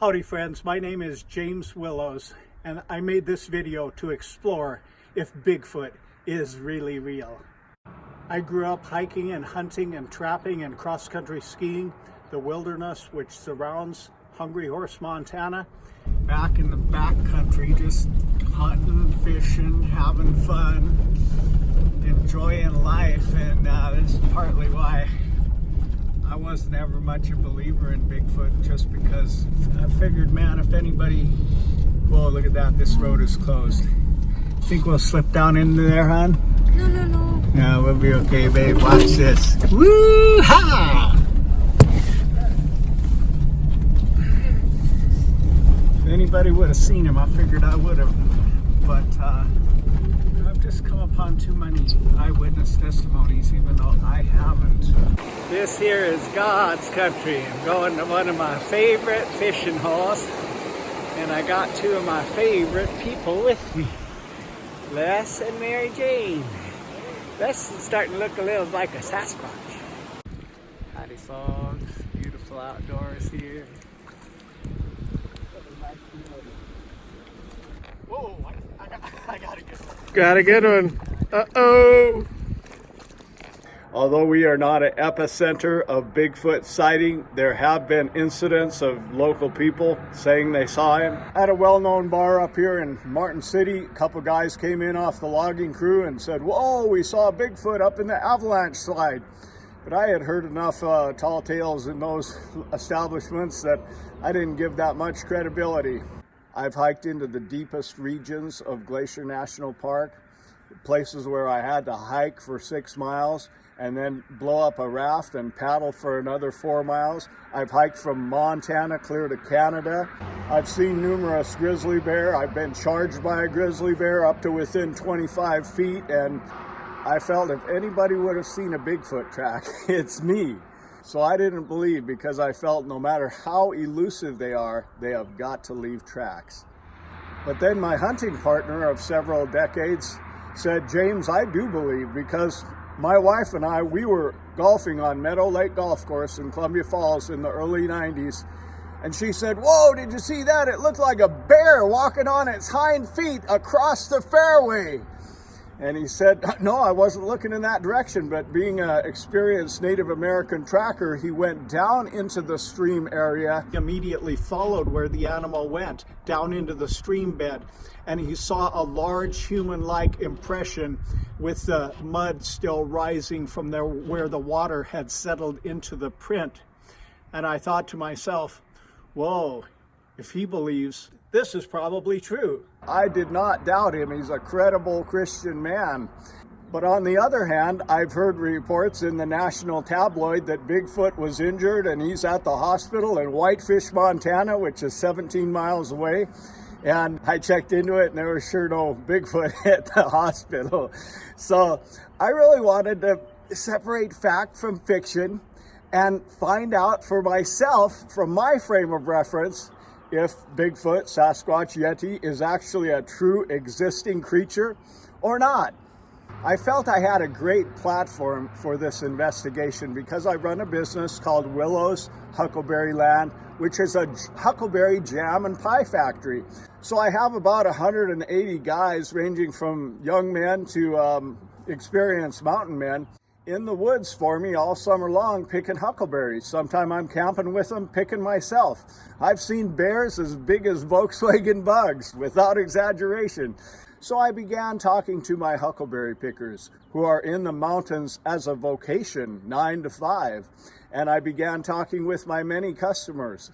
Howdy friends, my name is James Willows and I made this video to explore if Bigfoot is really real. I grew up hiking and hunting and trapping and cross-country skiing the wilderness which surrounds Hungry Horse, Montana. Back in the backcountry, just hunting, fishing, having fun, enjoying life, and this is partly why I wasn't ever much a believer in Bigfoot, just because I figured, man, if anybody... Whoa, look at that, this road is closed. Think we'll slip down into there, hon? No. No, we'll be okay, babe. Watch this. Woo-ha! If anybody would have seen him, I figured I would have. But I've just come upon too many eyewitness testimonies, even though I haven't. This here is God's country. I'm going to one of my favorite fishing holes, and I got two of my favorite people with me, Les and Mary Jane. Les is starting to look a little like a Sasquatch. Howdy folks, beautiful outdoors here. Whoa, I got a good one. Got a good one. Uh-oh. Although we are not an epicenter of Bigfoot sighting, there have been incidents of local people saying they saw him. At a well-known bar up here in Martin City, a couple guys came in off the logging crew and said, "Whoa, we saw Bigfoot up in the avalanche slide." But I had heard enough tall tales in those establishments that I didn't give that much credibility. I've hiked into the deepest regions of Glacier National Park, places where I had to hike for 6 miles and then blow up a raft and paddle for another 4 miles. I've hiked from Montana clear to Canada. I've seen numerous grizzly bear. I've been charged by a grizzly bear up to within 25 feet, and I felt if anybody would have seen a Bigfoot track, it's me. So I didn't believe, because I felt no matter how elusive they are, they have got to leave tracks. But then my hunting partner of several decades said, "James, I do believe, because my wife and I, we were golfing on Meadow Lake Golf Course in Columbia Falls in the early 90s. And she said, 'Whoa, did you see that? It looked like a bear walking on its hind feet across the fairway.' And he said, 'No, I wasn't looking in that direction.' But being an experienced Native American tracker, he went down into the stream area, immediately followed where the animal went, down into the stream bed. And he saw a large human-like impression with the mud still rising from there where the water had settled into the print. And I thought to myself, whoa, if he believes, this is probably true." I did not doubt him. He's a credible Christian man. But on the other hand, I've heard reports in the national tabloid that Bigfoot was injured and he's at the hospital in Whitefish, Montana, which is 17 miles away. And I checked into it and there was sure no Bigfoot at the hospital. So I really wanted to separate fact from fiction and find out for myself, from my frame of reference, if Bigfoot, Sasquatch, Yeti is actually a true existing creature or not. I felt I had a great platform for this investigation because I run a business called Willows Huckleberry Land, which is a huckleberry jam and pie factory. So I have about 180 guys ranging from young men to experienced mountain men in the woods for me all summer long picking huckleberries. Sometime I'm camping with them, picking myself. I've seen bears as big as Volkswagen bugs, without exaggeration. So I began talking to my huckleberry pickers who are in the mountains as a vocation, 9 to 5. And I began talking with my many customers.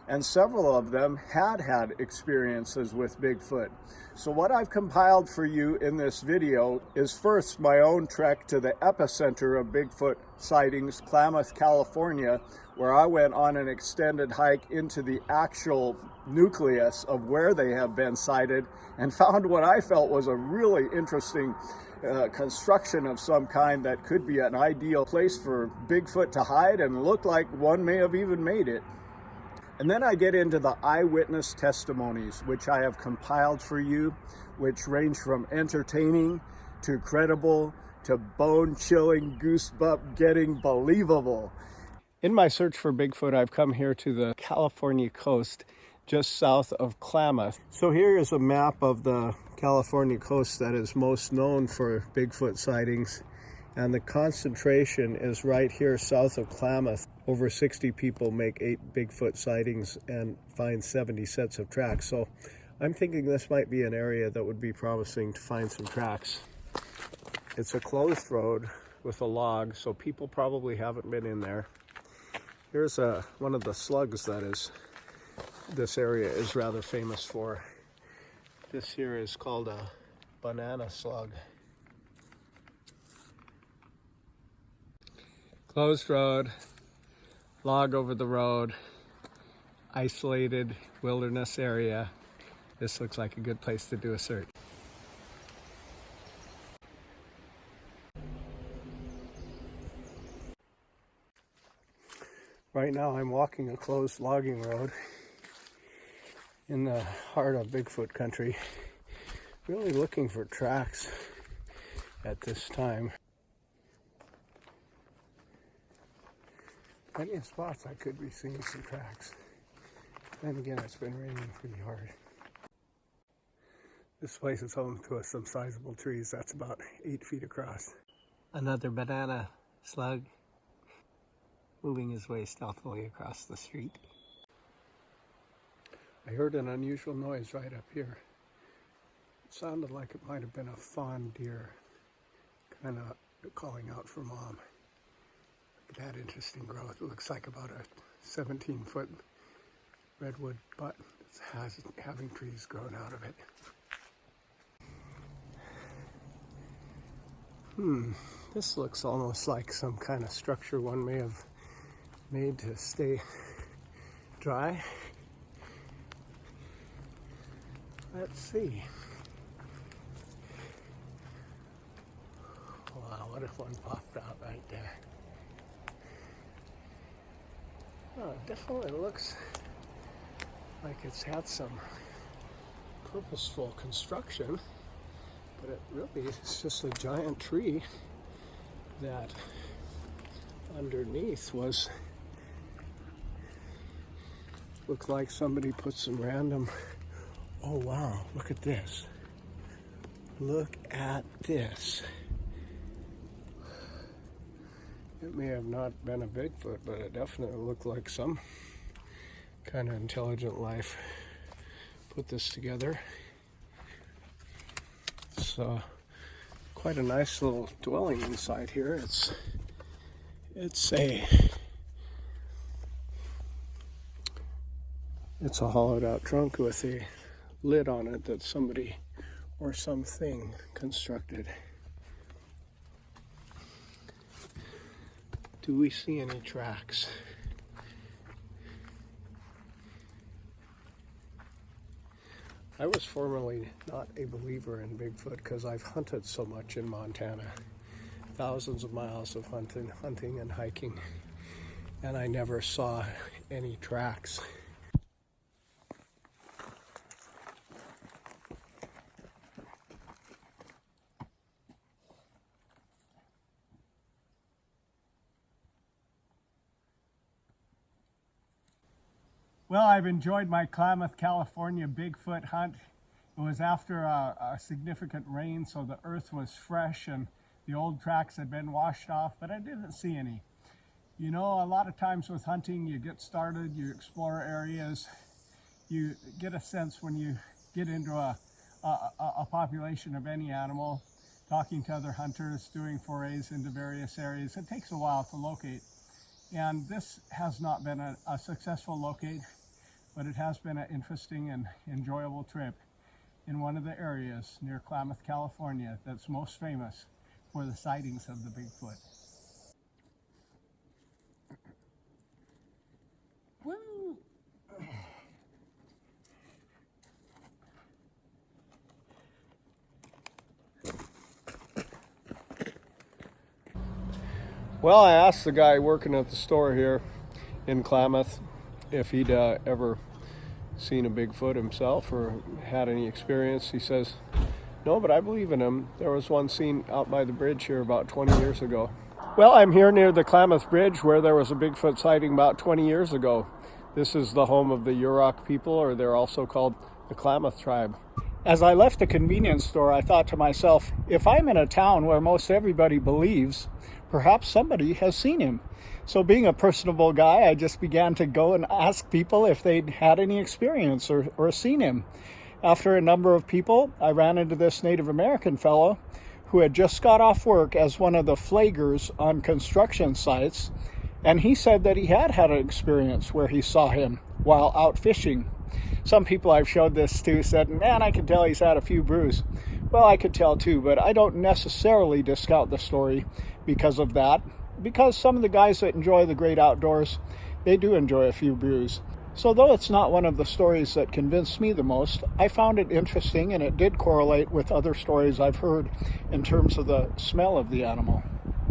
And several of them had experiences with Bigfoot. So what I've compiled for you in this video is first my own trek to the epicenter of Bigfoot sightings, Klamath, California, where I went on an extended hike into the actual nucleus of where they have been sighted and found what I felt was a really interesting construction of some kind that could be an ideal place for Bigfoot to hide, and looked like one may have even made it. And then I get into the eyewitness testimonies, which I have compiled for you, which range from entertaining to credible to bone-chilling, goosebump-getting believable. In my search for Bigfoot, I've come here to the California coast. just south of Klamath. So here is a map of the California coast that is most known for Bigfoot sightings, and the concentration is right here south of Klamath. Over 60 people make 8 Bigfoot sightings and find 70 sets of tracks. So I'm thinking this might be an area that would be promising to find some tracks. It's a closed road with a log, so people probably haven't been in there. Here's one of the slugs that this area is rather famous for. This here is called a banana slug. Closed road, log over the road, isolated wilderness area. This looks like a good place to do a search. Right now I'm walking a closed logging road in the heart of Bigfoot country, really looking for tracks at this time. Plenty of spots I could be seeing some tracks. Then again, it's been raining pretty hard. This place is home to some sizable trees. That's about 8 feet across. Another banana slug moving his way stealthily across the street. I heard an unusual noise right up here. It sounded like it might have been a fawn deer, kind of calling out for mom. Look at that interesting growth. It looks like about a 17-foot redwood butt. It's having trees grown out of it. This looks almost like some kind of structure one may have made to stay dry. Let's see. Wow, what if one popped out right there? Oh, it definitely looks like it's had some purposeful construction, but it really is just a giant tree that underneath looked like somebody put some random. Oh wow, look at this. Look at this. It may have not been a Bigfoot, but it definitely looked like some kind of intelligent life put this together. It's quite a nice little dwelling inside here. It's a hollowed out trunk with a lid on it that somebody or something constructed. Do we see any tracks? I was formerly not a believer in Bigfoot because I've hunted so much in Montana. Thousands of miles of hunting and hiking, and I never saw any tracks. Well, I've enjoyed my Klamath, California Bigfoot hunt. It was after a significant rain, so the earth was fresh and the old tracks had been washed off, but I didn't see any. You know, a lot of times with hunting, you get started, you explore areas, you get a sense when you get into a population of any animal, talking to other hunters, doing forays into various areas. It takes a while to locate. And this has not been a successful locate, but it has been an interesting and enjoyable trip in one of the areas near Klamath, California that's most famous for the sightings of the Bigfoot. Woo! Well, I asked the guy working at the store here in Klamath if he'd ever seen a Bigfoot himself or had any experience. He says, no, but I believe in him. There was one seen out by the bridge here about 20 years ago. Well, I'm here near the Klamath Bridge where there was a Bigfoot sighting about 20 years ago. This is the home of the Yurok people, or they're also called the Klamath tribe. As I left the convenience store, I thought to myself, if I'm in a town where most everybody believes, perhaps somebody has seen him. So being a personable guy, I just began to go and ask people if they'd had any experience or seen him. After a number of people, I ran into this Native American fellow who had just got off work as one of the flaggers on construction sites, and he said that he had an experience where he saw him while out fishing. Some people I've showed this to said, man, I can tell he's had a few brews. Well, I could tell too, but I don't necessarily discount the story because of that. Because some of the guys that enjoy the great outdoors, they do enjoy a few brews. So though it's not one of the stories that convinced me the most, I found it interesting, and it did correlate with other stories I've heard in terms of the smell of the animal.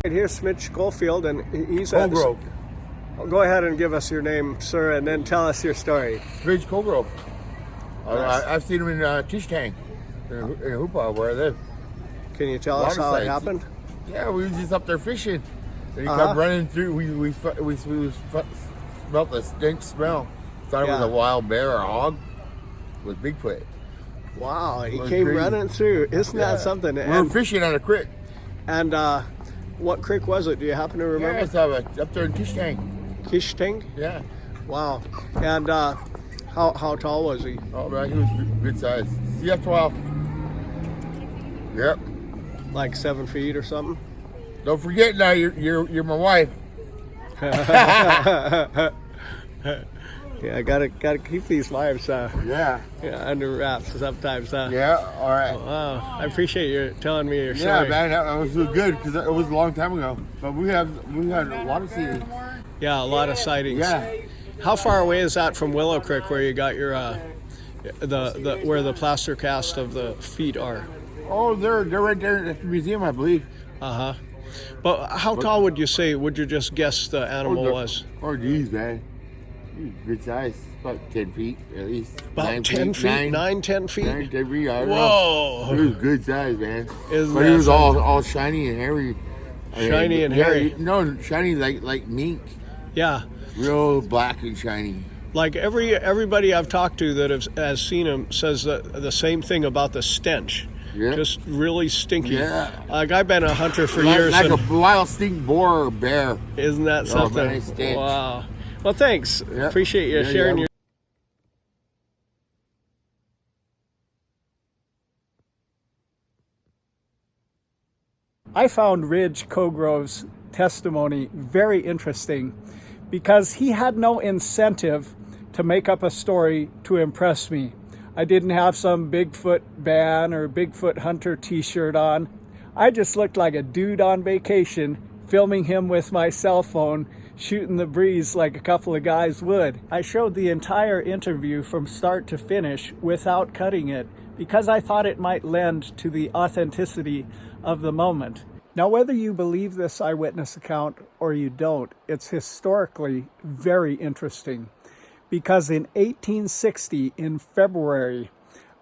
Right, here's Mitch Schofield, and he's Colgrove. Go ahead and give us your name, sir, and then tell us your story. Mitch Colgrove. Nice. I've seen him in Tishtang, in Hoopa, where I live. Can you tell us how it happened? Yeah, we was just up there fishing, and he come running through. We smelled the stink smell. Thought it was a wild bear or a hog with Bigfoot. Wow, he came running through. Isn't that something? We were fishing on a creek. And what creek was it? Do you happen to remember? Yeah, it's up there in Tishtang. Tishtang? Yeah. Wow. And how tall was he? Oh man, he was good size. CF12. Yep. Like 7 feet or something? Don't forget now, you're my wife. Yeah, I gotta keep these wives under wraps sometimes. Yeah, all right. Wow, I appreciate you telling me your story. Yeah, man, that was good because it was a long time ago. But we had a lot of sightings. Yeah, a lot of sightings. Yeah. How far away is that from Willow Creek, where you got your where the plaster cast of the feet are? Oh, they're right there at the museum, I believe. But how tall would you just guess the animal was? Oh, geez, man. Good size. About 10 feet, at least. About 10 feet? 9, 10 feet? 9, 10 feet, I don't know. It was good size, man. But he was all shiny and hairy. Shiny and hairy? No, shiny like mink. Yeah. Real black and shiny. Like everybody I've talked to that has seen him says the same thing about the stench. Yeah. Just really stinky. Yeah. Like I've been a hunter for years. Like a wild stink boar or bear. Isn't that something? Man, it stinks. Wow. Well, thanks. Yep. Appreciate you sharing your... I found Ridge Cogrove's testimony very interesting because he had no incentive to make up a story to impress me. I didn't have some Bigfoot ban or Bigfoot hunter t-shirt on. I just looked like a dude on vacation, filming him with my cell phone, shooting the breeze like a couple of guys would. I showed the entire interview from start to finish without cutting it because I thought it might lend to the authenticity of the moment. Now, whether you believe this eyewitness account or you don't, it's historically very interesting because in 1860, in February,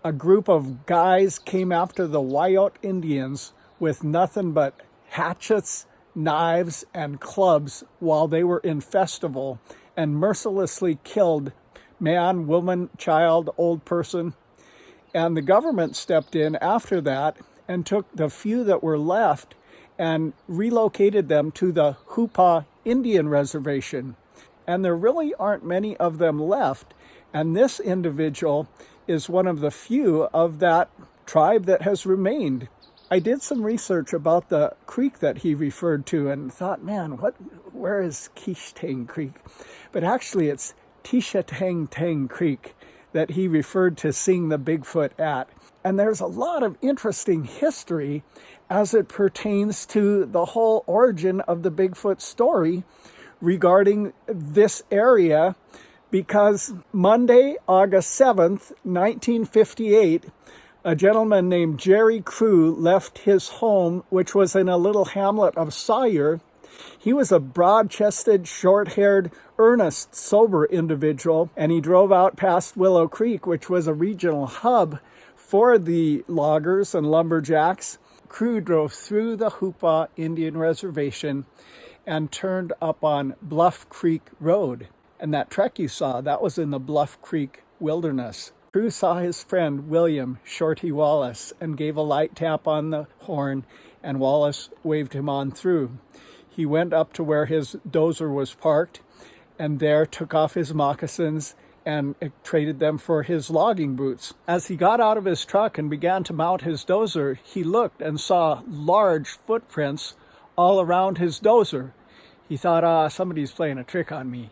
a group of guys came after the Wyout Indians with nothing but hatchets, knives, and clubs while they were in festival and mercilessly killed man, woman, child, old person. And the government stepped in after that and took the few that were left and relocated them to the Hoopa Indian Reservation. And there really aren't many of them left. And this individual is one of the few of that tribe that has remained. I did some research about the creek that he referred to and thought, man, where is Kishtang Creek? But actually it's Tishatang Creek that he referred to seeing the Bigfoot at. And there's a lot of interesting history as it pertains to the whole origin of the Bigfoot story regarding this area, because Monday, August 7th, 1958, a gentleman named Jerry Crew left his home, which was in a little hamlet of Sawyer. He was a broad-chested, short-haired, earnest, sober individual, and he drove out past Willow Creek, which was a regional hub for the loggers and lumberjacks. Crew drove through the Hoopa Indian Reservation and turned up on Bluff Creek Road. And that trek you saw, that was in the Bluff Creek Wilderness. Drew saw his friend William Shorty Wallace and gave a light tap on the horn, and Wallace waved him on through. He went up to where his dozer was parked and there took off his moccasins and traded them for his logging boots. As he got out of his truck and began to mount his dozer, he looked and saw large footprints all around his dozer. He thought, somebody's playing a trick on me.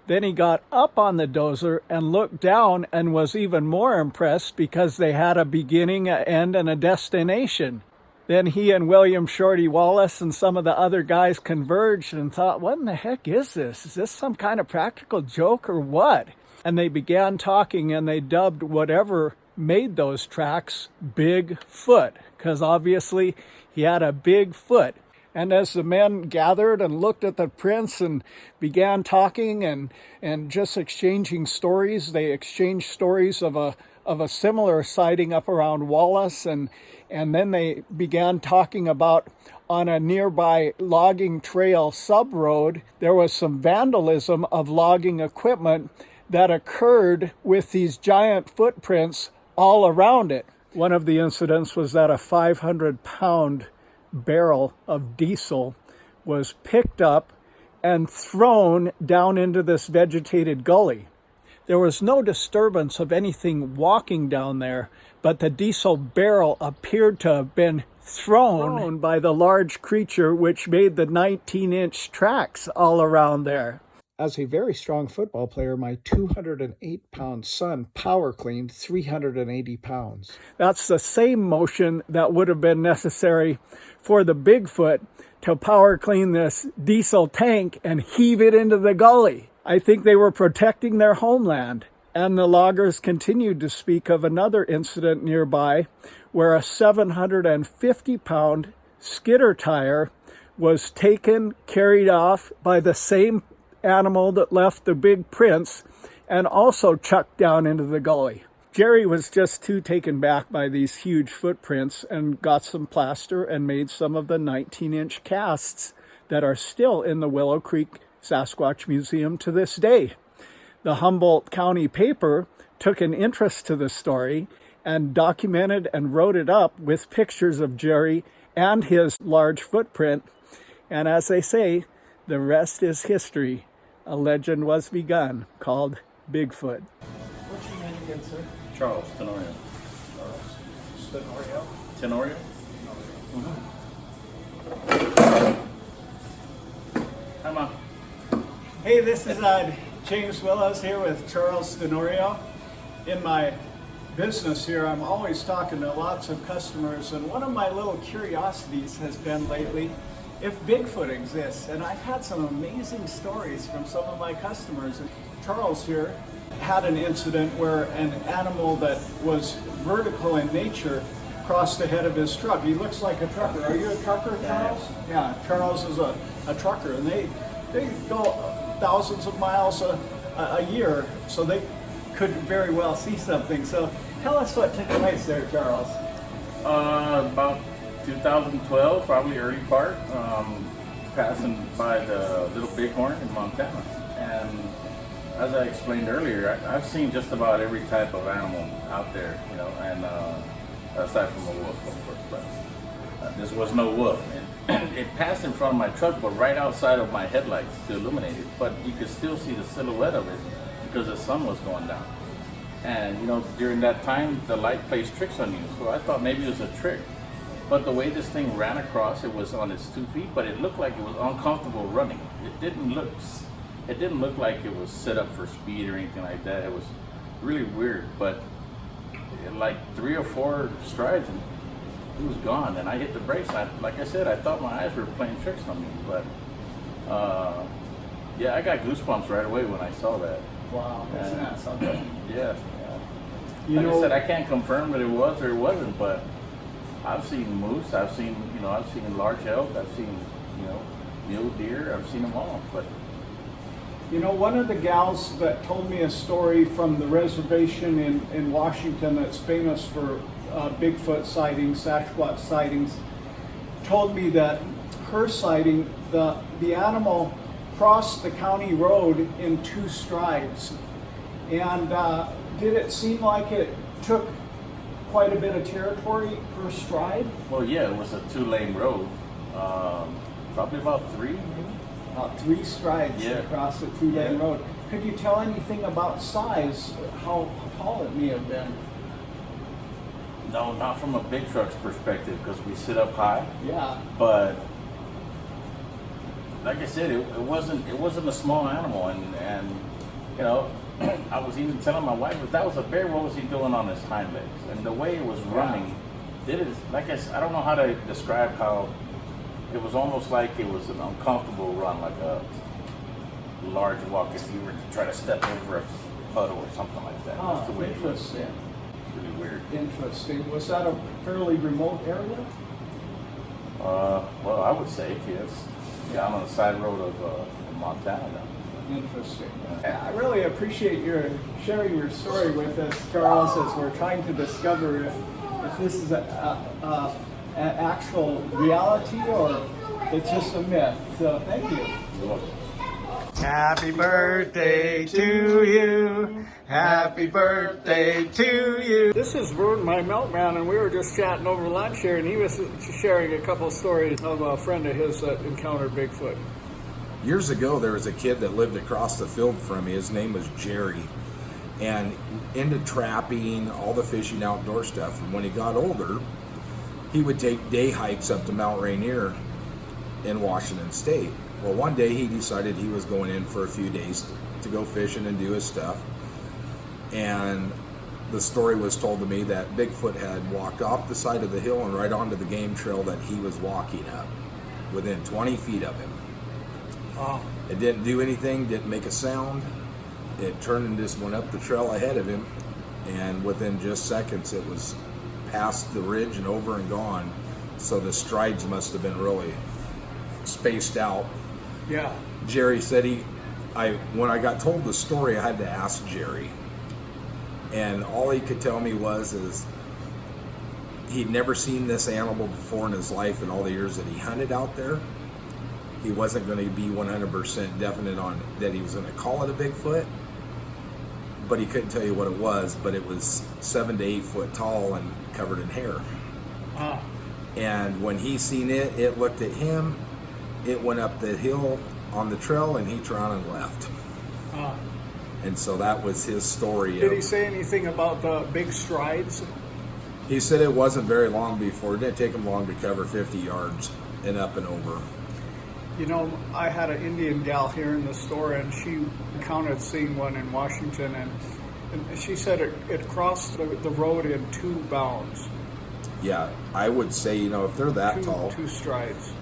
Then he got up on the dozer and looked down and was even more impressed because they had a beginning, an end, and a destination. Then he and William Shorty Wallace and some of the other guys converged and thought, what in the heck is this? Is this some kind of practical joke or what? And they began talking, and they dubbed whatever made those tracks Bigfoot, because obviously he had a big foot. And as the men gathered and looked at the prints and began talking and just exchanging stories, they exchanged stories of a similar sighting up around Wallace, and then they began talking about on a nearby logging trail sub-road, there was some vandalism of logging equipment that occurred with these giant footprints all around it. One of the incidents was that a 500-pound barrel of diesel was picked up and thrown down into this vegetated gully. There was no disturbance of anything walking down there, but the diesel barrel appeared to have been thrown by the large creature, which made the 19-inch tracks all around there. As a very strong football player, my 208-pound son power cleaned 380 pounds. That's the same motion that would have been necessary for the Bigfoot to power clean this diesel tank and heave it into the gully. I think they were protecting their homeland. And the loggers continued to speak of another incident nearby where a 750-pound skidder tire was taken, carried off by the same animal that left the big prints and also chucked down into the gully. Jerry was just too taken back by these huge footprints and got some plaster and made some of the 19-inch casts that are still in the Willow Creek Sasquatch Museum to this day. The Humboldt County paper took an interest to the story and documented and wrote it up with pictures of Jerry and his large footprint. And as they say, the rest is history. A legend was begun called Bigfoot. What's your name again, sir? Charles Tenorio. Tenorio? Tenorio? Hi, Mom. Hey, this is James Willows here with Charles Tenorio. In my business here, I'm always talking to lots of customers, and one of my little curiosities has been lately if Bigfoot exists. And I've had some amazing stories from some of my customers. And Charles here had an incident where an animal that was vertical in nature crossed ahead of his truck. He looks like a trucker. Are you a trucker, Charles? Yeah, Charles is a trucker, and they go thousands of miles a year, so they could very well see something. So tell us what took place there, Charles. About 2012, probably early part, passing by the Little Bighorn in Montana. And as I explained earlier, I've seen just about every type of animal out there, and aside from a wolf, of course, but this was no wolf. And it passed in front of my truck, but right outside of my headlights to illuminate it. But you could still see the silhouette of it because the sun was going down. And during that time, the light plays tricks on you. So I thought maybe it was a trick. But the way this thing ran across, it was on its 2 feet, but it looked like it was uncomfortable running. It didn't look like it was set up for speed or anything like that. It was really weird, but like 3 or 4 strides and it was gone, and I hit the brakes. Like I said, I thought my eyes were playing tricks on me, but yeah, I got goosebumps right away when I saw that. Wow, isn't that something? Yeah. Like I said, I can't confirm that it was or it wasn't, but I've seen moose, I've seen large elk, I've seen, mule deer, I've seen them all, but. One of the gals that told me a story from the reservation in Washington that's famous for Bigfoot sightings, Sasquatch sightings, told me that her sighting, the animal crossed the county road in 2 strides. And did it seem like it took quite a bit of territory per stride? Well, yeah, it was a 2-lane road. Probably about 3, maybe. About 3 strides across the 2-lane road. Could you tell anything about size, how tall it may have been? No, not from a big truck's perspective, because we sit up high. Yeah. But like I said, it wasn't a small animal, and you know, I was even telling my wife, if that was a bear, what was he doing on his hind legs? And the way it was running, like I don't know how to describe how it was. Almost like it was an uncomfortable run, like a large walk if you were to try to step over a puddle or something like that. That's the way it was. Interesting. It's really weird. Interesting. Was that a fairly remote area? Well, I would say yes. Down on the side road of Montana. Interesting. I really appreciate your sharing your story with us, Charles, as we're trying to discover if this is an actual reality or it's just a myth. So thank you. You're welcome. Happy birthday to you. Happy birthday to you. This is Vern, my milkman, and we were just chatting over lunch here, and he was sharing a couple of stories of a friend of his that encountered Bigfoot. Years ago, there was a kid that lived across the field from me. His name was Jerry, and into trapping, all the fishing outdoor stuff. And when he got older, he would take day hikes up to Mount Rainier in Washington State. Well, one day he decided he was going in for a few days to go fishing and do his stuff. And the story was told to me that Bigfoot had walked off the side of the hill and right onto the game trail that he was walking up, within 20 feet of him. Oh. It didn't do anything, didn't make a sound. It turned and just went up the trail ahead of him, and within just seconds it was past the ridge and over and gone. So the strides must have been really spaced out. Yeah. Jerry said when I got told the story, I had to ask Jerry, and all he could tell me is he'd never seen this animal before in his life in all the years that he hunted out there. He wasn't going to be 100% definite on that he was going to call it a Bigfoot, but he couldn't tell you what it was. But it was 7 to 8 foot tall and covered in hair. And when he seen it, it looked at him. It went up the hill on the trail, and he turned and left. And so that was his story. Did he say anything about the big strides? He said it wasn't very long before. It didn't take him long to cover 50 yards and up and over. You know, I had an Indian gal here in the store, and she encountered seeing one in Washington, and she said it crossed the road in 2 bounds. Yeah, I would say, if they're that tall, 2 strides.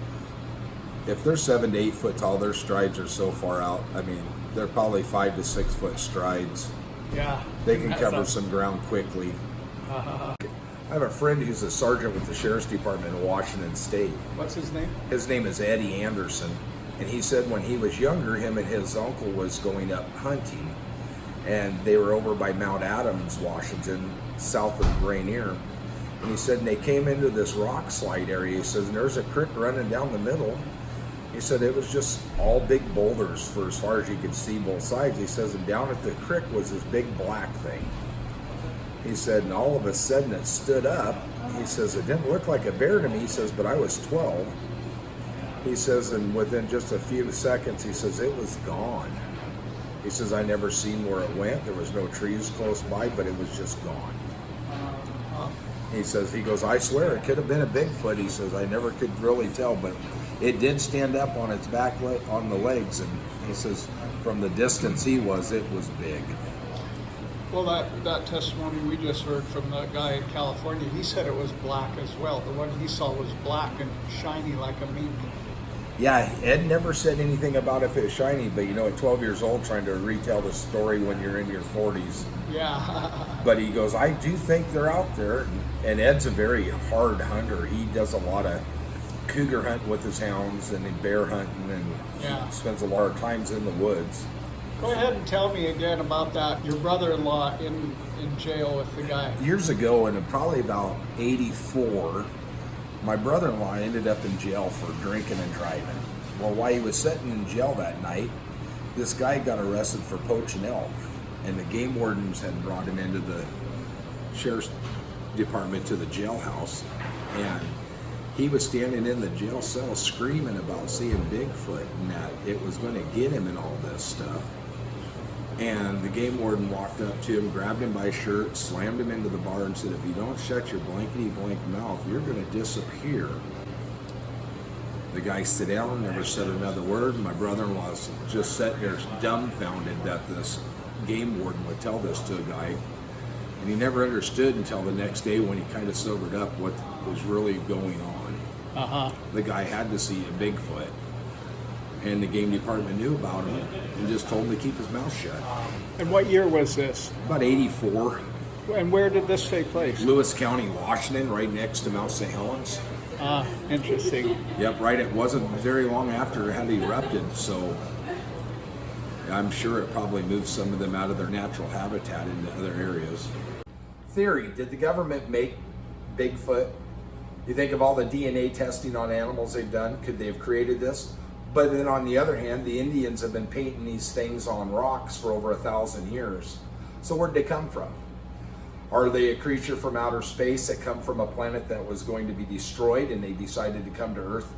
If they're 7 to 8 foot tall, their strides are so far out. I mean, they're probably 5 to 6 foot strides. Yeah. They can cover some ground quickly. I have a friend who's a sergeant with the Sheriff's Department in Washington State. What's his name? His name is Eddie Anderson. And he said when he was younger, him and his uncle was going up hunting. And they were over by Mount Adams, Washington, south of Rainier. And he said, and they came into this rock slide area. He says, and there's a creek running down the middle. He said it was just all big boulders for as far as you could see both sides. He says, and down at the creek was this big black thing. He said, and all of a sudden it stood up. He says, it didn't look like a bear to me. He says, but I was 12. He says, and within just a few seconds, he says, it was gone. He says, I never seen where it went. There was no trees close by, but it was just gone. He says, he goes, I swear it could have been a Bigfoot. He says, I never could really tell, but it did stand up on its back on the legs. And he says, from the distance it was big. Well, that testimony we just heard from the guy in California, he said it was black as well. The one he saw was black and shiny like a mink. Yeah, Ed never said anything about if it's shiny, but at 12 years old, trying to retell the story when you're in your 40s. Yeah. But he goes, I do think they're out there. And Ed's a very hard hunter. He does a lot of cougar hunting with his hounds and bear hunting, and he spends a lot of times in the woods. Go ahead and tell me again about that. Your brother-in-law in jail with the guy. Years ago, in probably about 84, my brother-in-law ended up in jail for drinking and driving. Well, while he was sitting in jail that night, this guy got arrested for poaching elk, and the game wardens had brought him into the sheriff's department to the jailhouse, and he was standing in the jail cell screaming about seeing Bigfoot and that it was going to get him and all this stuff. And the game warden walked up to him, grabbed him by his shirt, slammed him into the bar and said, if you don't shut your blankety blank mouth, you're going to disappear. The guy sat down, never said another word. My brother-in-law was just sitting there dumbfounded that this game warden would tell this to a guy. And he never understood until the next day when he kind of sobered up what was really going on. The guy had to see a Bigfoot. And the game department knew about him and just told him to keep his mouth shut. And what year was this? About 84. And where did this take place? Lewis County, Washington, right next to Mount St. Helens. Ah, interesting. Yep, right. It wasn't very long after it had erupted, so I'm sure it probably moved some of them out of their natural habitat into other areas. Theory, did the government make Bigfoot? You think of all the DNA testing on animals they've done, could they have created this? But then on the other hand, the Indians have been painting these things on rocks for over 1,000 years. So where'd they come from? Are they a creature from outer space that come from a planet that was going to be destroyed and they decided to come to Earth?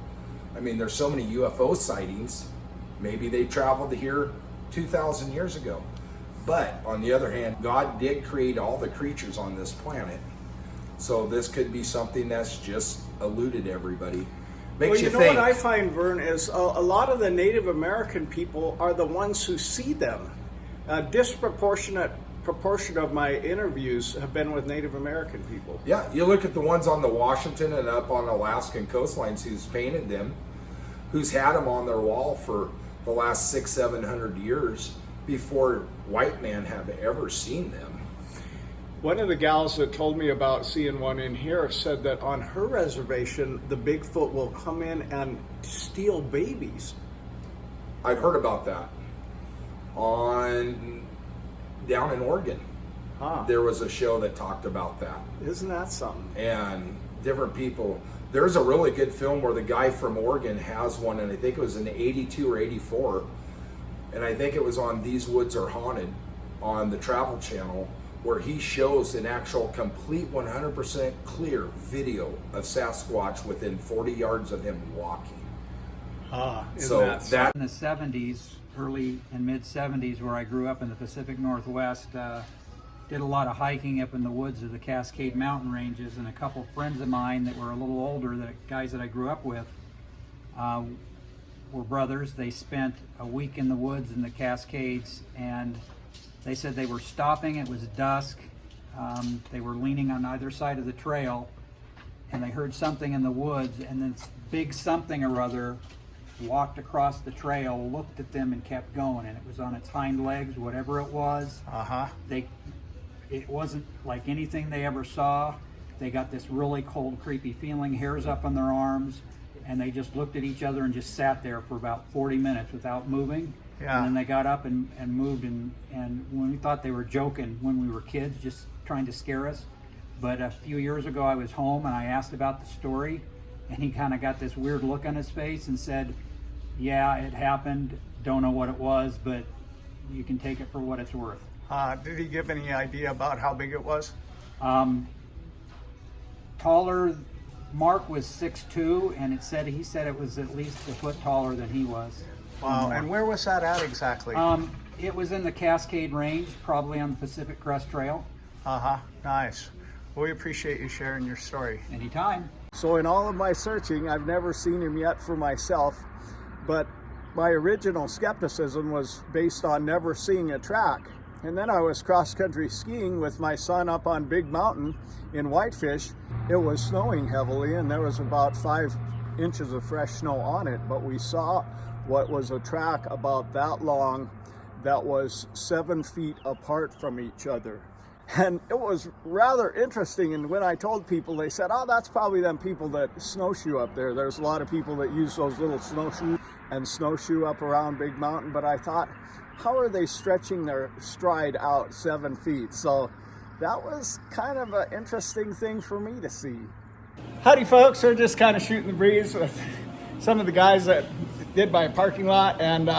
I mean, there's so many UFO sightings. Maybe they traveled here 2,000 years ago. But on the other hand, God did create all the creatures on this planet. So this could be something that's just eluded everybody. Makes you know think. what I find, Vern, is a lot of the Native American people are the ones who see them. A disproportionate proportion of my interviews have been with Native American people. Yeah, you look at the ones on the Washington and up on Alaskan coastlines who's painted them, who's had them on their wall for the last 600-700 years before white men have ever seen them. One of the gals that told me about seeing one in here said that on her reservation, the Bigfoot will come in and steal babies. I've heard about that. Down in Oregon, there was a show that talked about that. Isn't that something? And different people. There's a really good film where the guy from Oregon has one, and I think it was in 82 or 84, and I think it was on These Woods Are Haunted on the Travel Channel, where he shows an actual complete 100% clear video of Sasquatch within 40 yards of him walking. So that in the 70s, early and mid 70s, where I grew up in the Pacific Northwest, did a lot of hiking up in the woods of the Cascade Mountain ranges, and a couple friends of mine that were a little older, the guys that I grew up with, were brothers. They spent a week in the woods in the Cascades, and they said they were stopping. It was dusk. They were leaning on either side of the trail, and they heard something in the woods, and this big something or other walked across the trail, looked at them, and kept going. And it was on its hind legs, whatever it was. It wasn't like anything they ever saw. They got this really cold, creepy feeling, hairs up on their arms, and they just looked at each other and just sat there for about 40 minutes without moving. And then they got up and moved, and when we thought they were joking when we were kids, just trying to scare us. But a few years ago I was home and I asked about the story, and he kind of got this weird look on his face and said, yeah, it happened, don't know what it was, but you can take it for what it's worth. Did he give any idea about how big it was? Taller. Mark was 6'2", and he said it was at least a foot taller than he was. Wow, and where was that at exactly? It was in the Cascade Range, probably on the Pacific Crest Trail. Nice. Well, we appreciate you sharing your story. Anytime. So in all of my searching, I've never seen him yet for myself, but my original skepticism was based on never seeing a track. And then I was cross-country skiing with my son up on Big Mountain in Whitefish. It was snowing heavily, and there was about 5 inches of fresh snow on it, but we saw what was a track about that long that was 7 feet apart from each other. And it was rather interesting, and when I told people, they said, oh, that's probably them people that snowshoe up there. There's a lot of people that use those little snowshoes and snowshoe up around Big Mountain, but I thought, how are they stretching their stride out 7 feet? So that was kind of an interesting thing for me to see. Howdy folks, we're just kind of shooting the breeze with some of the guys that did my parking lot, and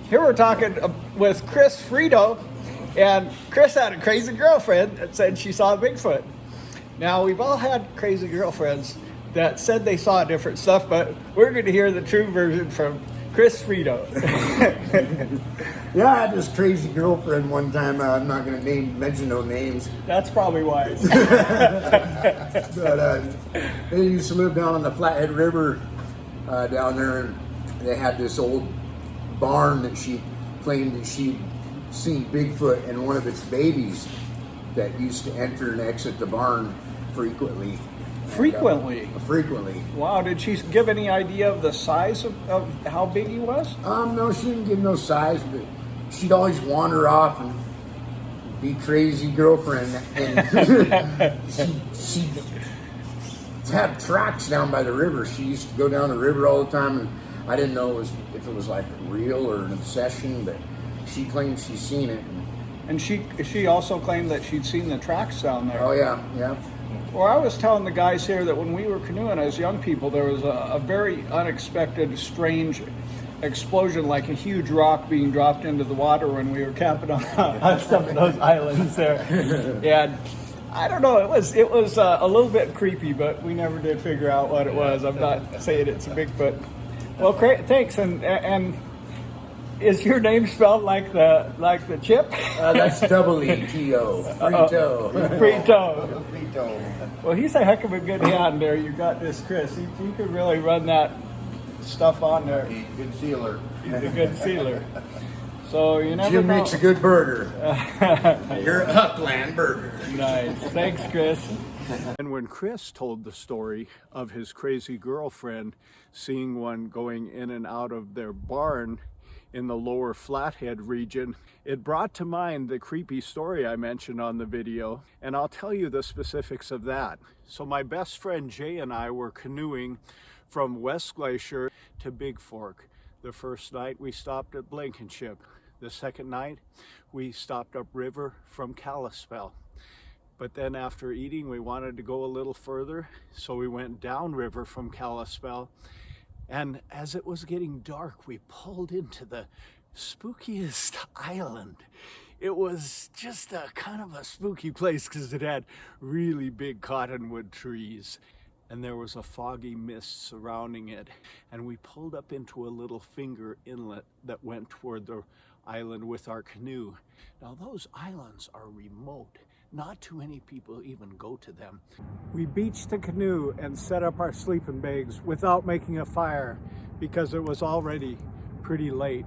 here we're talking with Chris Frito, and Chris had a crazy girlfriend that said she saw Bigfoot. Now, we've all had crazy girlfriends that said they saw different stuff, but we're going to hear the true version from Chris Frito. Yeah, I had this crazy girlfriend one time. I'm not going to mention no names. That's probably why. But they used to live down on the Flathead River down there, and they had this old barn that she claimed that she'd seen Bigfoot and one of its babies that used to enter and exit the barn frequently. Frequently? Frequently. Wow, did she give any idea of the size of how big he was? No, she didn't give no size, but she'd always wander off and be crazy girlfriend. And she'd have tracks down by the river. She used to go down the river all the time, and I didn't know if it was like real or an obsession, but she claimed she's seen it. And she also claimed that she'd seen the tracks down there. Oh yeah, yeah. Well, I was telling the guys here that when we were canoeing as young people, there was a very unexpected, strange explosion, like a huge rock being dropped into the water when we were camping on some of those islands there. And I don't know, it was a little bit creepy, but we never did figure out what it was. I'm not saying it's a Bigfoot. Well, great, thanks. And is your name spelled like the chip? That's W-E-T-O. Frito. Frito. Frito. Well, he's a heck of a good hand there. You got this, Chris. He could really run that stuff on there. He's a good sealer. He's a good sealer. So you never Jim know. makes a good burger. You're a Upland burger. Nice. Thanks, Chris. And when Chris told the story of his crazy girlfriend seeing one going in and out of their barn in the lower Flathead region, it brought to mind the creepy story I mentioned on the video, and I'll tell you the specifics of that. So my best friend Jay and I were canoeing from West Glacier to Big Fork. The first night we stopped at Blankenship. The second night we stopped upriver from Kalispell. But then after eating, we wanted to go a little further, so we went downriver from Kalispell. And as it was getting dark, we pulled into the spookiest island. It was just a kind of a spooky place because it had really big cottonwood trees. And there was a foggy mist surrounding it. And we pulled up into a little finger inlet that went toward the island with our canoe. Now those islands are remote. Not too many people even go to them. We beached the canoe and set up our sleeping bags without making a fire because it was already pretty late.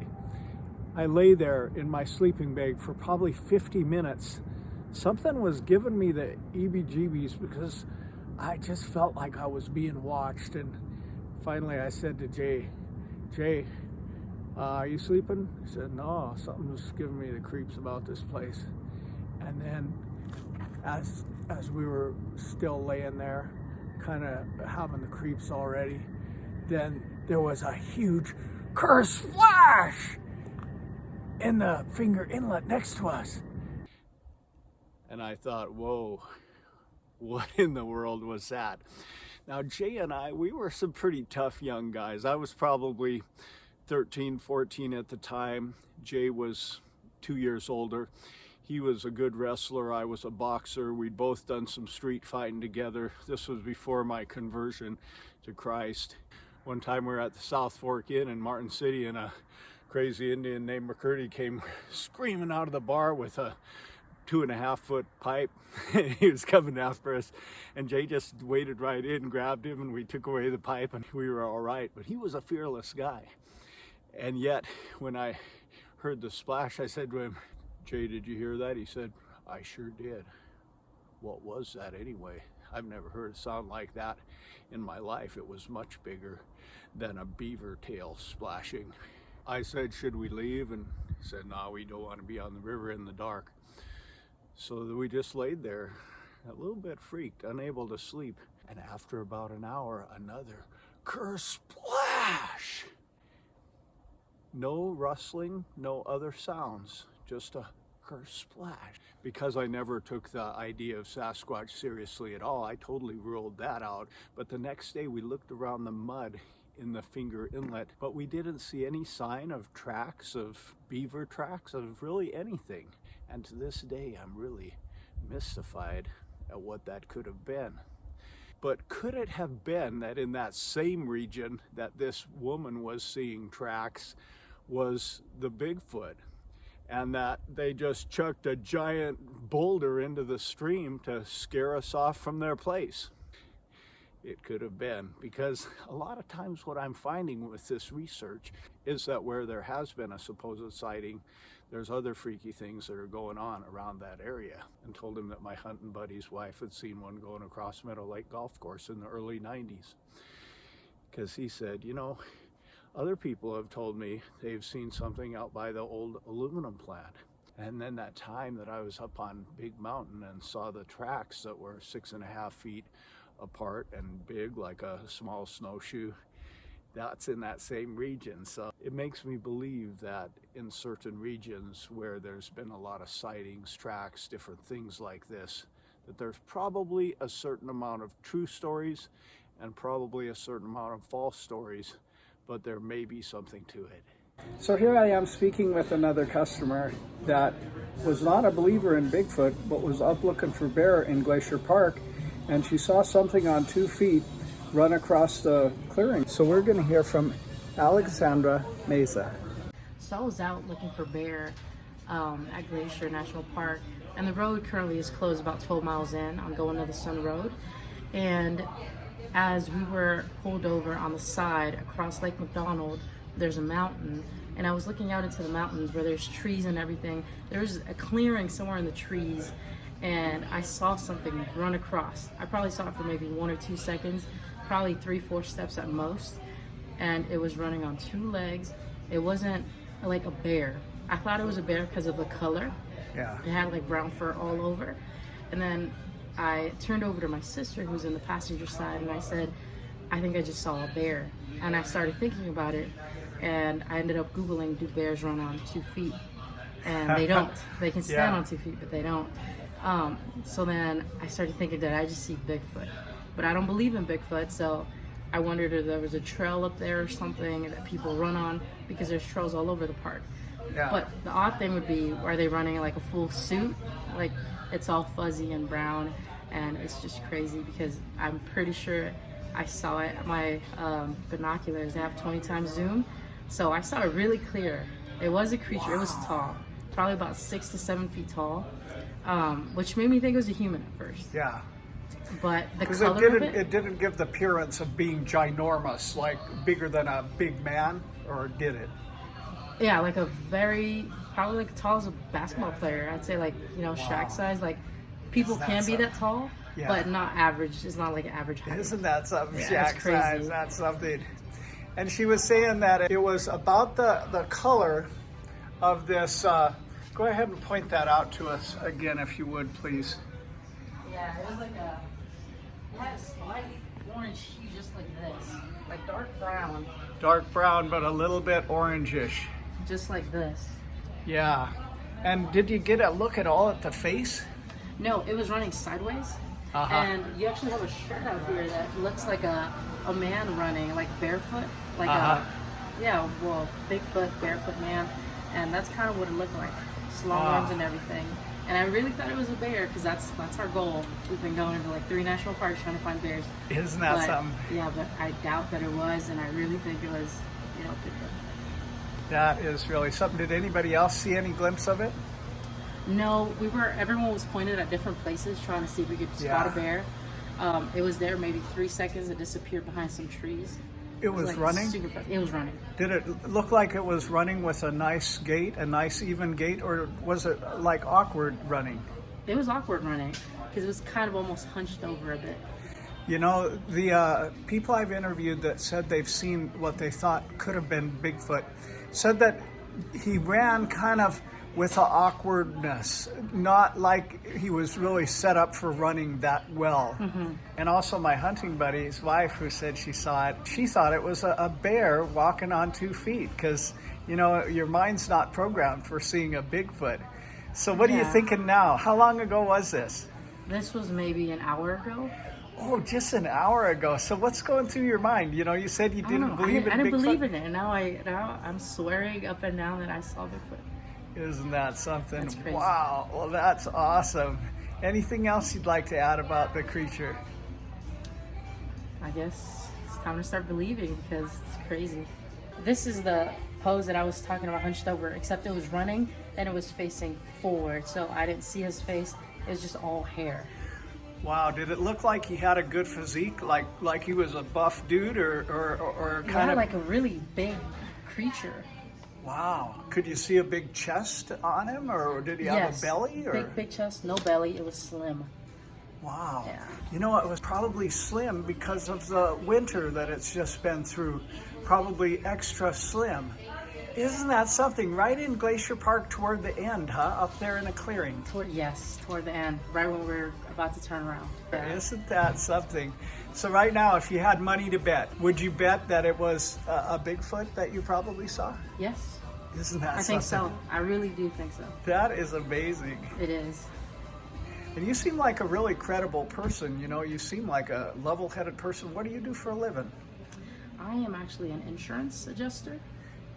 I lay there in my sleeping bag for probably 50 minutes. Something was giving me the heebie-jeebies because I just felt like I was being watched. And finally I said to Jay, are you sleeping? He said, no, something's giving me the creeps about this place. And then as we were still laying there, kind of having the creeps already, then there was a huge curse flash in the finger inlet next to us. And I thought, whoa, what in the world was that? Now, Jay and I, we were some pretty tough young guys. I was probably 13, 14 at the time. Jay was 2 years older. He was a good wrestler. I was a boxer. We'd both done some street fighting together. This was before my conversion to Christ. One time we were at the South Fork Inn in Martin City, and a crazy Indian named McCurdy came screaming out of the bar with a 2.5-foot pipe. He was coming after us, and Jay just waded right in, grabbed him, and we took away the pipe, and we were all right. But he was a fearless guy. And yet, when I heard the splash, I said to him, Jay, did you hear that? He said, I sure did. What was that anyway? I've never heard a sound like that in my life. It was much bigger than a beaver tail splashing. I said, should we leave? And he said, no, we don't want to be on the river in the dark. So we just laid there, a little bit freaked, unable to sleep. And after about an hour, another kersplash. No rustling, no other sounds, just a kersplash. Because I never took the idea of Sasquatch seriously at all, I totally ruled that out. But the next day we looked around the mud in the Finger Inlet, but we didn't see any sign of tracks, of beaver tracks, of really anything. And to this day, I'm really mystified at what that could have been. But could it have been that in that same region that this woman was seeing tracks was the Bigfoot, and that they just chucked a giant boulder into the stream to scare us off from their place? It could have been, because a lot of times what I'm finding with this research is that where there has been a supposed sighting, there's other freaky things that are going on around that area. And told him that my hunting buddy's wife had seen one going across Meadow Lake Golf Course in the early 90s. Because he said, you know, other people have told me they've seen something out by the old aluminum plant. And then that time that I was up on Big Mountain and saw the tracks that were 6.5 feet apart and big like a small snowshoe, that's in that same region. So it makes me believe that in certain regions where there's been a lot of sightings, tracks, different things like this, that there's probably a certain amount of true stories and probably a certain amount of false stories, but there may be something to it. So here I am speaking with another customer that was not a believer in Bigfoot, but was up looking for bear in Glacier Park, and she saw something on 2 feet run across the clearing. So we're going to hear from Alexandra Meza. So I was out looking for bear at Glacier National Park, and the road currently is closed about 12 miles in. I'm going to the Sun Road, and as we were pulled over on the side across Lake McDonald, there's a mountain, and I was looking out into the mountains where there's trees and everything. There's a clearing somewhere in the trees, and I saw something run across. I probably saw it for maybe 1 or 2 seconds, probably 3-4 steps at most, and it was running on 2 legs. It wasn't like a bear. I thought it was a bear because of the color. Yeah. It had like brown fur all over. And then I turned over to my sister who's in the passenger side, and I said, I think I just saw a bear. And I started thinking about it, and I ended up Googling, do bears run on 2 feet? And they don't. They can stand on 2 feet, but they don't. So then I started thinking, did I just see Bigfoot? But I don't believe in Bigfoot, so I wondered if there was a trail up there or something that people run on, because there's trails all over the park. Yeah. But the odd thing would be, are they running like a full suit? Like it's all fuzzy and brown, and it's just crazy because I'm pretty sure I saw it. My binoculars, they have 20 times zoom, so I saw it really clear. It was a creature. Wow. It was tall, probably about 6 to 7 feet tall, which made me think it was a human at first. Yeah. But the Because color it didn't give the appearance of being ginormous, like bigger than a big man, or did it? Yeah, like a very, probably like tall as a basketball player. I'd say like, you know, Shaq size. Like people can be that tall, but not average. It's not like average height. Isn't that something? Yeah, Shaq size, that's something. And she was saying that it was about the color of this. Go ahead and point that out to us again, if you would, please. Yeah, it was like it had a slight orange hue, just like this, like dark brown. Dark brown, but a little bit orangish. Just like this. Yeah. And did you get a look at all at the face? No, it was running sideways. And you actually have a shirt out here that looks like a man running, like barefoot. Like Bigfoot, barefoot man. And that's kind of what it looked like. Just long arms and everything. And I really thought it was a bear, because that's our goal. We've been going into like 3 national parks trying to find bears. Isn't that something? Yeah, but I doubt that it was, and I really think it was, you know, Bigfoot. That is really something. Did anybody else see any glimpse of it? No, everyone was pointed at different places trying to see if we could spot a bear. It was there maybe 3 seconds. It disappeared behind some trees. It was like running? It was running. Did it look like it was running with a nice gait, a nice even gait, or was it like awkward running? It was awkward running, because it was kind of almost hunched over a bit. You know, the people I've interviewed that said they've seen what they thought could have been Bigfoot said that he ran kind of with an awkwardness, not like he was really set up for running that well. Mm-hmm. And also my hunting buddy's wife, who said she saw it, she thought it was a bear walking on 2 feet, because, you know, your mind's not programmed for seeing a Bigfoot. So what are you thinking now? How long ago was this? This was maybe an hour ago. Oh, just an hour ago. So what's going through your mind? You know, you said you didn't believe in I didn't Bigfoot. believe in it, and now I'm swearing up and down that I saw Bigfoot. Isn't that something? That's crazy. Wow. Well, that's awesome. Anything else you'd like to add about the creature? I guess it's time to start believing because it's crazy. This is the pose that I was talking about, hunched over, except it was running and it was facing forward, so I didn't see his face. It was just all hair. Wow. Did it look like he had a good physique, like he was a buff dude, or kind of like a really big creature? Wow. Could you see a big chest on him, or did he have a belly? Or Big chest, no belly. It was slim. wow. Yeah. You know, it was probably slim because of the winter that it's just been through. Probably extra slim. Isn't that something? Right in Glacier Park toward the end, huh? Up there in a clearing. Toward the end, right when we're about to turn around. Yeah. Isn't that something? So right now, if you had money to bet, would you bet that it was a Bigfoot that you probably saw? Yes. Isn't that I think something? so. I really do think so. That is amazing. It is. And you seem like a really credible person. You know, you seem like a level-headed person. What do you do for a living? I am actually an insurance adjuster.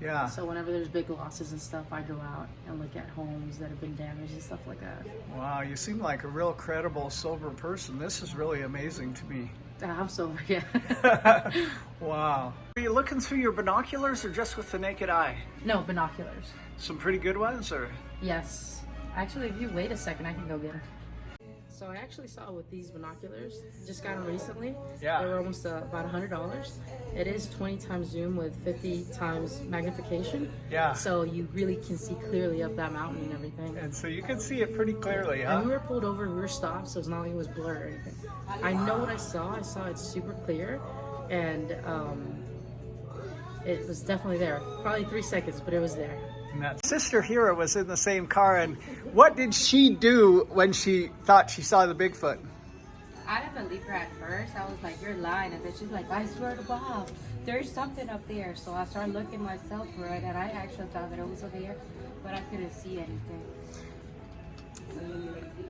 Yeah. So whenever there's big losses and stuff, I go out and look at homes that have been damaged and stuff like that. Wow, you seem like a real credible, sober person. This is really amazing to me. I'm sober, yeah. Wow. Are you looking through your binoculars or just with the naked eye? No, binoculars. Some pretty good ones, or? Yes. Actually, if you wait a second, I can go get them. So I actually saw with these binoculars, just got them recently. Yeah. They were almost about $100. It is 20 times zoom with 50 times magnification. Yeah. So you really can see clearly up that mountain and everything. And so you can see it pretty clearly, huh? And we were pulled over and we were stopped, so it's not like it was blurred or anything. I know what I saw. I saw it super clear, and it was definitely there. Probably 3 seconds, but it was there. And that Sister Hera was in the same car, and what did she do when she thought she saw the Bigfoot? I didn't believe her at first. I was like, you're lying. And then she's like, I swear to God, there's something up there. So I started looking myself for it, and I actually thought that it was over here, but I couldn't see anything.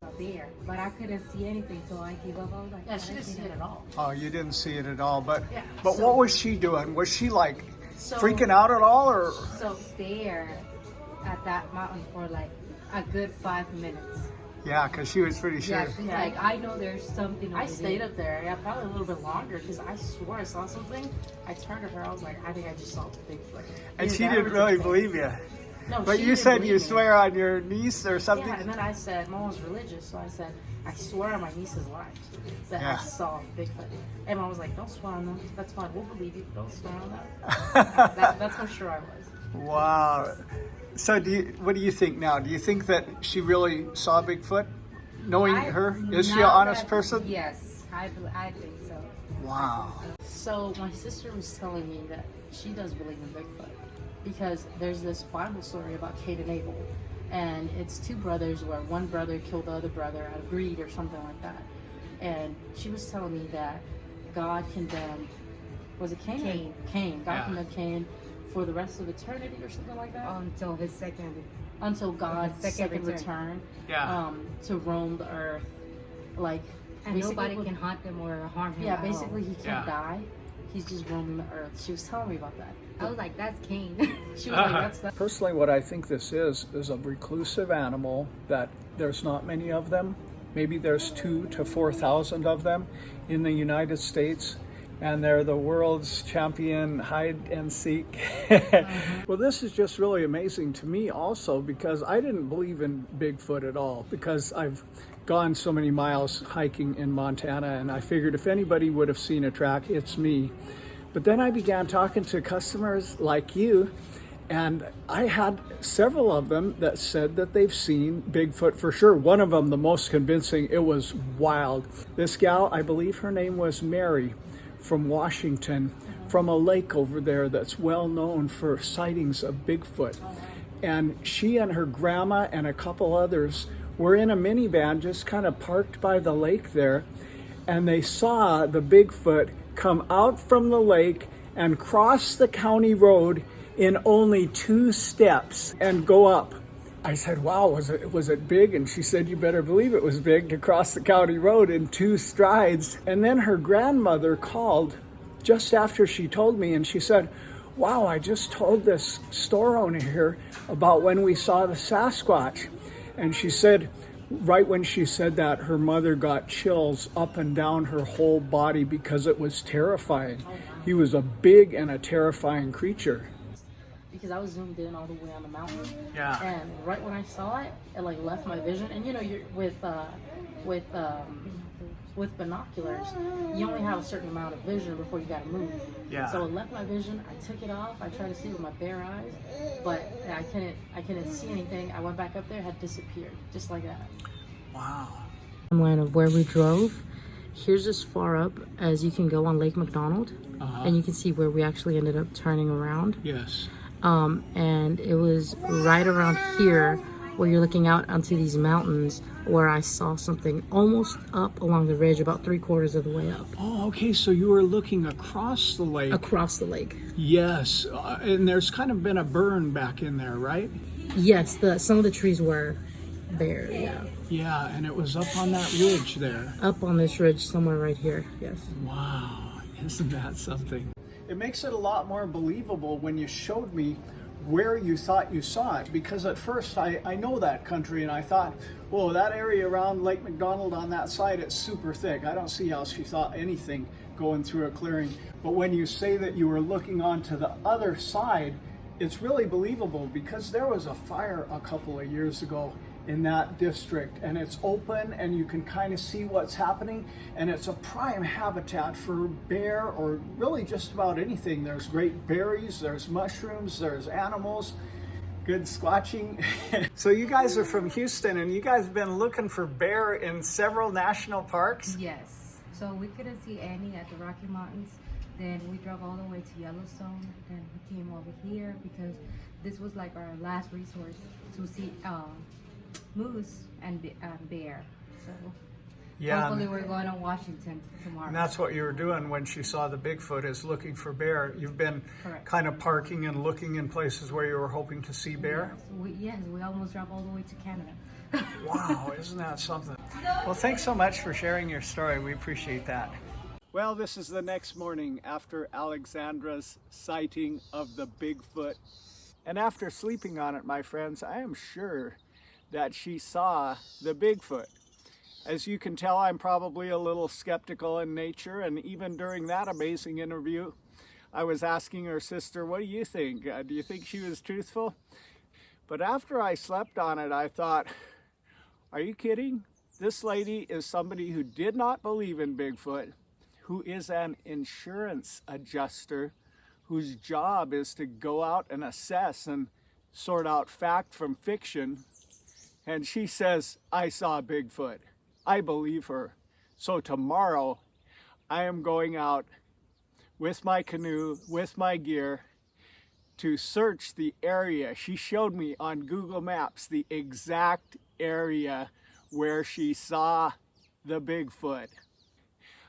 Up there, but I couldn't see anything, so I gave up. I was like, Yeah, she didn't see it at all. Oh, you didn't see it at all, but Yeah, but so- what was she doing? Was she like So- freaking out at all, or? so stare at that mountain for like a good 5 minutes. Yeah, because she was pretty sure. Yeah, she's Yeah. like, I know there's something over I stayed there. up there, yeah, probably a little bit longer, because I swore I saw something. I turned to her, I was like, I think I just saw Bigfoot. And Either she that or didn't it's really a thing. believe you. No, But she you didn't said believe you me. swear on your niece or something? Yeah, and then I said, Mom was religious, so I said, I swear on my niece's life that Yeah. I saw Bigfoot. And Mom was like, don't swear on them. That's fine, we'll believe you, but don't swear on that. That's how sure I was. Wow. So what do you think now? Do you think that she really saw Bigfoot? Knowing her? Is she an now honest that- person? Yes, I think so. Wow. So my sister was telling me that she does believe in Bigfoot because there's this Bible story about Cain and Abel, and it's two brothers where one brother killed the other brother out of greed or something like that. And she was telling me that God condemned, was it Cain? Cain. Cain. God Yeah. condemned Cain for the rest of eternity or something like that. Until his second. Until God's His second second return. Yeah. To roam the earth, like. And basically nobody would- can hunt him or harm him. Yeah, at all. basically he Yeah. can't die. He's just roaming the earth. She was telling me about that. I was like, that's Cain. She was like, that's that. Personally, what I think this is a reclusive animal that there's not many of them. Maybe there's 2,000 to 4,000 of them in the United States, and they're the world's champion hide and seek. Well, this is just really amazing to me also, because I didn't believe in Bigfoot at all, because I've gone so many miles hiking in Montana, and I figured if anybody would have seen a track, it's me. But then I began talking to customers like you, and I had several of them that said that they've seen Bigfoot for sure. One of them, the most convincing, it was wild. This gal, I believe her name was Mary, from Washington, from a lake over there that's well known for sightings of Bigfoot. And she and her grandma and a couple others were in a minivan just kind of parked by the lake there, and they saw the Bigfoot come out from the lake and cross the county road in only 2 steps and go up I said, wow, was it big? And she said, you better believe it was big to cross the county road in 2 strides. And then her grandmother called just after she told me, and she said, wow, I just told this store owner here about when we saw the Sasquatch. And she said, right when she said that, her mother got chills up and down her whole body because it was terrifying. He was a big and a terrifying creature. Because I was zoomed in all the way on the mountain. Yeah. And right when I saw it, it like left my vision. And you know, you're with binoculars, you only have a certain amount of vision before you gotta move. Yeah. So it left my vision. I took it off. I tried to see with my bare eyes, but I couldn't see anything. I went back up there, it had disappeared, just like that. Wow. Timeline of where we drove. Here's as far up as you can go on Lake McDonald, and you can see where we actually ended up turning around. Yes. And it was right around here where you're looking out onto these mountains where I saw something almost up along the ridge, about 3/4 of the way up. Oh, okay, so you were looking across the lake. Across the lake. Yes, and there's kind of been a burn back in there, right? Yes, some of the trees were bare, yeah. Yeah, and it was up on that ridge there. Up on this ridge somewhere right here, yes. Wow, isn't that something? It makes it a lot more believable when you showed me where you thought you saw it, because at first I know that country and I thought, whoa, that area around Lake McDonald on that side, it's super thick. I don't see how she saw anything going through a clearing. But when you say that you were looking onto the other side, it's really believable, because there was a fire a couple of years ago in that district, and it's open and you can kind of see what's happening, and it's a prime habitat for bear, or really just about anything. There's great berries, there's mushrooms, there's animals, good squatching. So you guys are from Houston, and you guys have been looking for bear in several national parks? Yes. So we couldn't see any at the Rocky Mountains. Then we drove all the way to Yellowstone. Then we came over here because this was like our last resource to see moose and bear. So Yeah, hopefully we're going to Washington tomorrow. and that's what you were doing when she saw the Bigfoot, is looking for bear. You've been Correct. kind of parking and looking in places where you were hoping to see bear? Yes, we almost drove all the way to Canada. Wow, isn't that something? Well, thanks so much for sharing your story. We appreciate that. Well, this is the next morning after Alexandra's sighting of the Bigfoot. And after sleeping on it, my friends, I am sure that she saw the Bigfoot. As you can tell, I'm probably a little skeptical in nature, and even during that amazing interview, I was asking her sister, what do you think? Do you think she was truthful? But after I slept on it, I thought, are you kidding? This lady is somebody who did not believe in Bigfoot, who is an insurance adjuster, whose job is to go out and assess and sort out fact from fiction. And she says, I saw Bigfoot. I believe her. So tomorrow, I am going out with my canoe, with my gear, to search the area. She showed me on Google Maps the exact area where she saw the Bigfoot.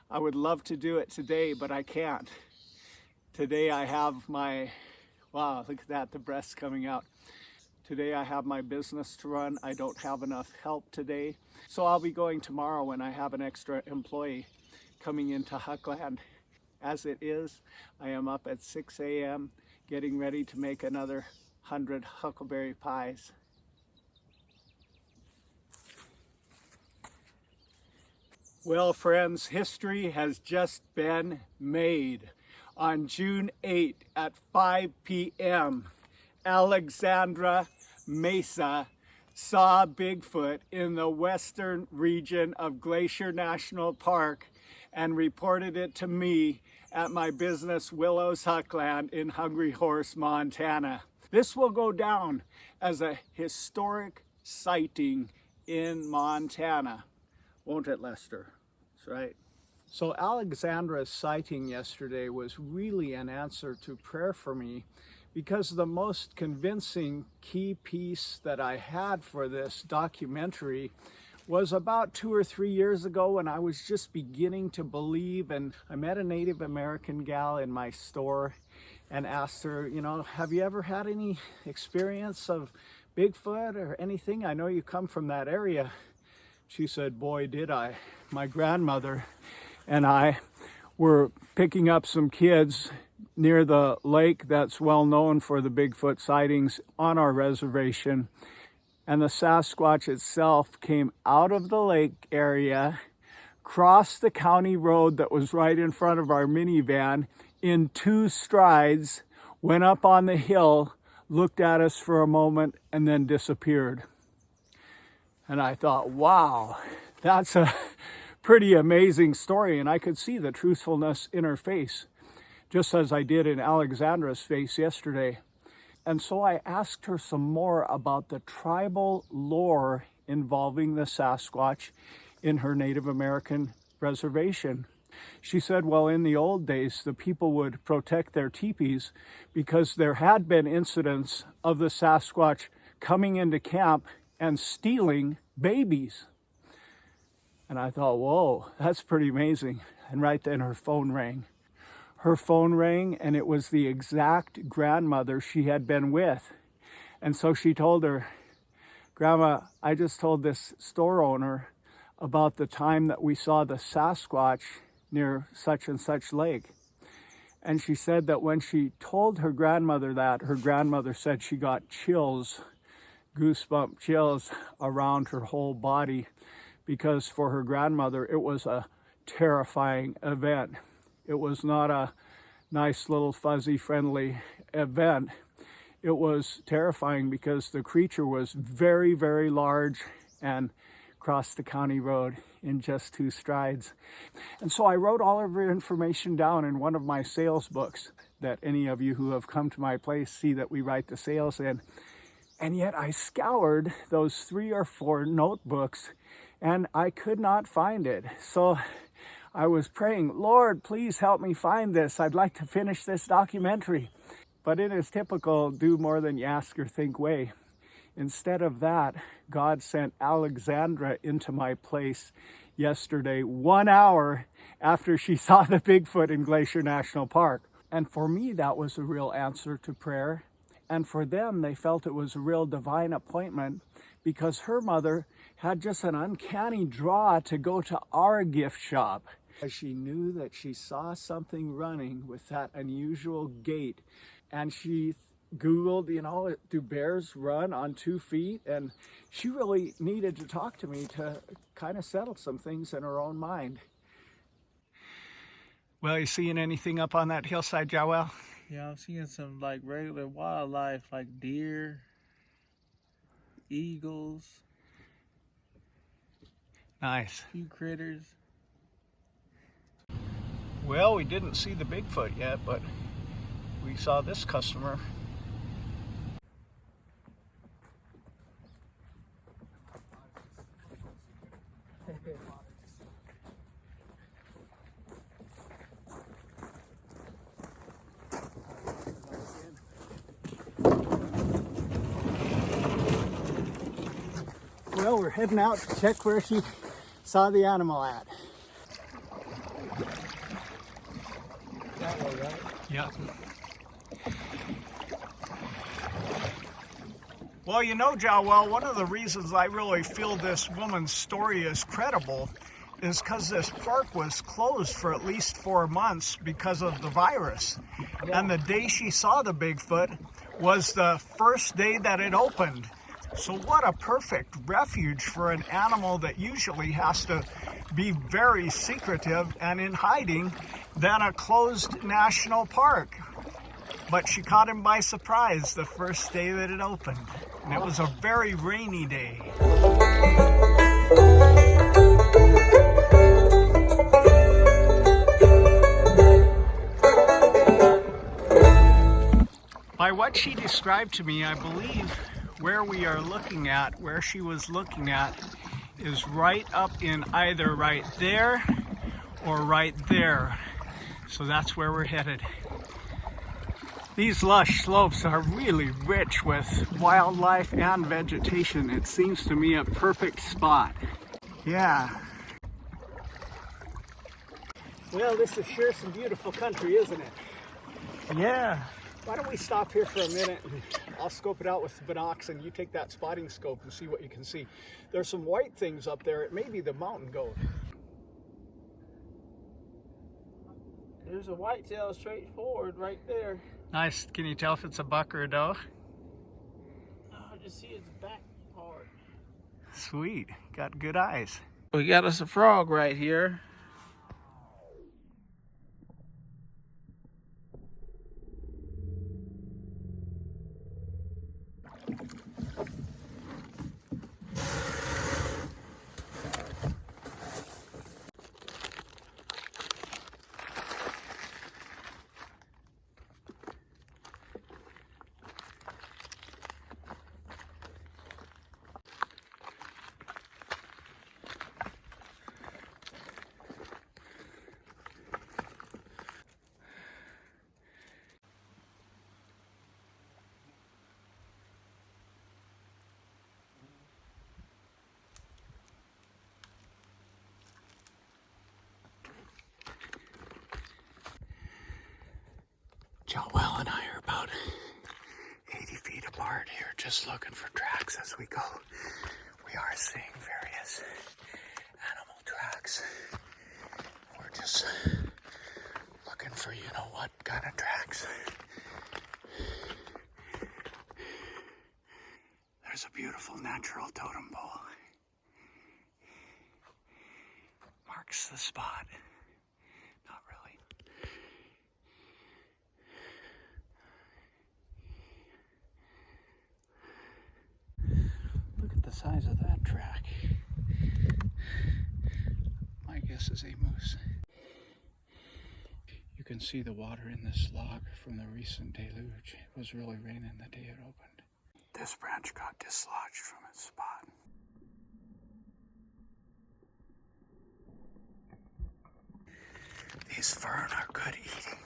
I would love to do it today, but I can't. Today I have my, wow, look at that, the breast's coming out. Today I have my business to run. I don't have enough help today. So I'll be going tomorrow when I have an extra employee coming into Huckland. As it is, I am up at 6 a.m. getting ready to make another 100 huckleberry pies. Well, friends, history has just been made. On June 8 at 5 p.m., Alexandra Mesa saw Bigfoot in the western region of Glacier National Park and reported it to me at my business Willows Huckland in Hungry Horse, Montana. This will go down as a historic sighting in Montana. Won't it, Lester? That's right. So Alexandra's sighting yesterday was really an answer to prayer for me, because the most convincing key piece that I had for this documentary was about 2 or 3 years ago when I was just beginning to believe, and I met a Native American gal in my store and asked her, you know, have you ever had any experience of Bigfoot or anything? I know you come from that area. She said, boy, did I. My grandmother and I were picking up some kids near the lake that's well known for the Bigfoot sightings on our reservation. And the Sasquatch itself came out of the lake area, crossed the county road that was right in front of our minivan in 2 strides, went up on the hill, looked at us for a moment, and then disappeared. And I thought, wow, that's a pretty amazing story. And I could see the truthfulness in her face, just as I did in Alexandra's face yesterday. And so I asked her some more about the tribal lore involving the Sasquatch in her Native American reservation. She said, well, in the old days, the people would protect their teepees because there had been incidents of the Sasquatch coming into camp and stealing babies. And I thought, whoa, that's pretty amazing. And right then her phone rang. Her phone rang, and it was the exact grandmother she had been with. And so she told her, Grandma, I just told this store owner about the time that we saw the Sasquatch near such and such lake. And she said that when she told her grandmother that, her grandmother said she got chills, goosebump chills around her whole body, because for her grandmother, it was a terrifying event. It was not a nice little fuzzy friendly event. It was terrifying because the creature was very, very large and crossed the county road in just 2 strides. And so I wrote all of her information down in one of my sales books that any of you who have come to my place see that we write the sales in. And yet I scoured those 3 or 4 notebooks and I could not find it. So I was praying, Lord, please help me find this. I'd like to finish this documentary. But in his typical do more than you ask or think way, instead of that, God sent Alexandra into my place yesterday, 1 hour after she saw the Bigfoot in Glacier National Park. And for me, that was a real answer to prayer. And for them, they felt it was a real divine appointment because her mother had just an uncanny draw to go to our gift shop. She knew that she saw something running with that unusual gait, and she Googled, do bears run on 2 feet? And she really needed to talk to me to kind of settle some things in her own mind. Well, you seeing anything up on that hillside, Joel? Yeah, I'm seeing some like regular wildlife, like deer, eagles. Nice. A few critters. Well, we didn't see the Bigfoot yet, but we saw this customer. Well, we're heading out to check where she saw the animal at. That way, right? Yeah. Well, you know, Joel, one of the reasons I really feel this woman's story is credible is because this park was closed for at least 4 months because of the virus. Yeah. And the day she saw the Bigfoot was the first day that it opened. So what a perfect refuge for an animal that usually has to be very secretive and in hiding than a closed national park. But she caught him by surprise the first day that it opened. And it was a very rainy day. By what she described to me, I believe where we are looking at, where she was looking at, is right up in either right there or right there. So that's where we're headed. These lush slopes are really rich with wildlife and vegetation. It seems to me a perfect spot. Yeah. Well, this is sure some beautiful country, isn't it? Yeah. Why don't we stop here for a minute and I'll scope it out with the binocs and you take that spotting scope and see what you can see. There's some white things up there. It may be the mountain goat. There's a whitetail straight forward right there. Nice. Can you tell if it's a buck or a doe? I just see its back part. Sweet. Got good eyes. We got us a frog right here. Joel and I are about 80 feet apart here, just looking for tracks as we go. We are seeing various animal tracks. We're just looking for you know what kind of tracks. There's a beautiful natural totem pole. Marks the spot. Not really. Look at the size of that track. My guess is a moose. You can see the water in this log from the recent deluge. It was really raining the day it opened. This branch got dislodged from its spot. These fern are good eating.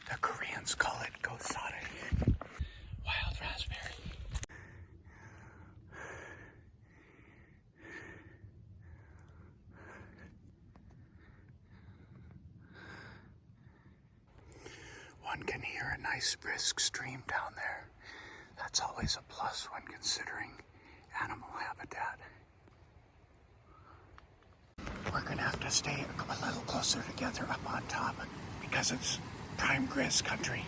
The Koreans call it gosari. Wild raspberry. One can hear a nice brisk stream down there. That's always a plus when considering animal habitat. We're gonna have to stay a little closer together up on top because it's prime grizz country.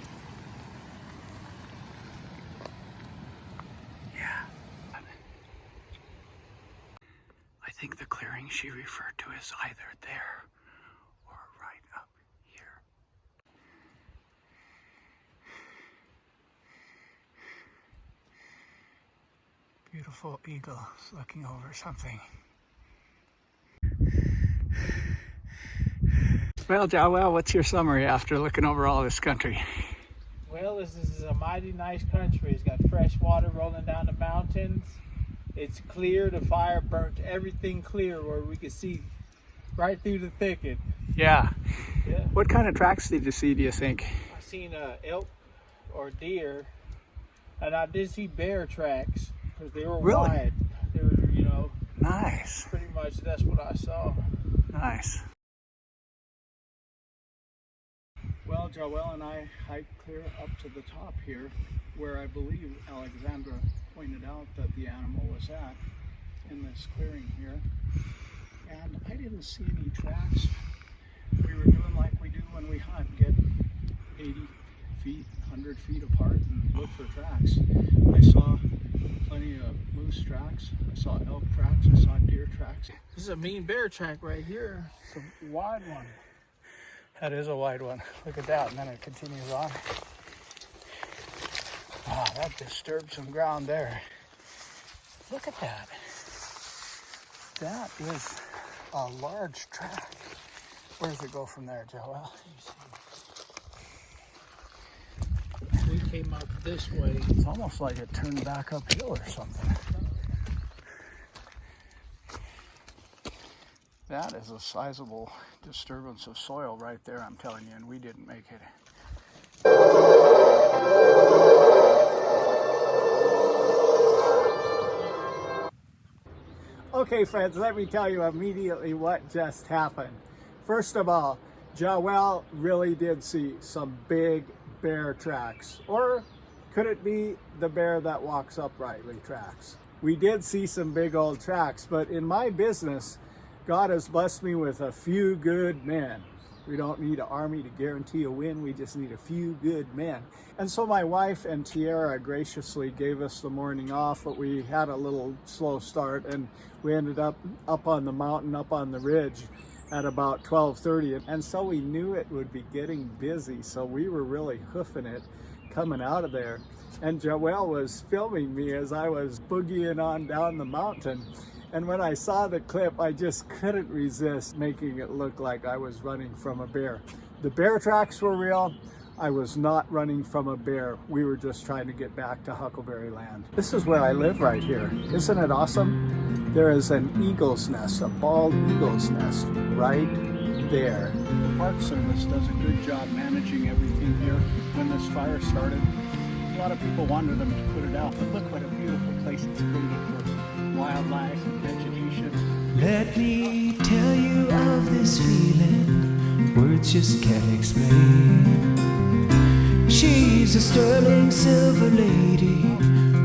Yeah. I think the clearing she referred to is either there or right up here. Beautiful eagle looking over something. Well, Joel, what's your summary after looking over all this country? Well, this is a mighty nice country. It's got fresh water rolling down the mountains. It's clear. The fire burnt everything clear where we could see right through the thicket. Yeah. Yeah. What kind of tracks did you see, do you think? I seen elk or deer, and I did see bear tracks because they were Really? wide. They were, you know, Nice. pretty much that's what I saw. Nice. Well, Joel and I hiked clear up to the top here, where I believe Alexandra pointed out that the animal was at, in this clearing here. And I didn't see any tracks. We were doing like we do when we hunt, get 80 feet, 100 feet apart and look for tracks. I saw plenty of moose tracks, I saw elk tracks, I saw deer tracks. This is a mean bear track right here. It's a wide one. That is a wide one. Look at that, and then it continues on. Wow, that disturbed some ground there. Look at that. That is a large track. Where does it go from there, Joel? We came up this way. It's almost like it turned back uphill or something. That is a sizable disturbance of soil right there, I'm telling you, and we didn't make it. Okay, friends, let me tell you immediately what just happened. First of all, Joel really did see some big bear tracks? Or could it be the bear that walks uprightly tracks? We did see some big old tracks, but in my business, God has blessed me with a few good men. We don't need an army to guarantee a win. We just need a few good men. And so my wife and Tiara graciously gave us the morning off, but we had a little slow start, and we ended up on the mountain, up on the ridge at about 12:30. And so we knew it would be getting busy. So we were really hoofing it coming out of there. And Joelle was filming me as I was boogieing on down the mountain. And when I saw the clip, I just couldn't resist making it look like I was running from a bear. The bear tracks were real. I was not running from a bear. We were just trying to get back to Huckleberry Land. This is where I live right here. Isn't it awesome? There is an eagle's nest, a bald eagle's nest right there. The Park Service does a good job managing everything here. When this fire started, a lot of people wanted them to put it out, but look what a beautiful place it's created for wildlife and vegetation. Let me tell you of this feeling words just can't explain. She's a sterling silver lady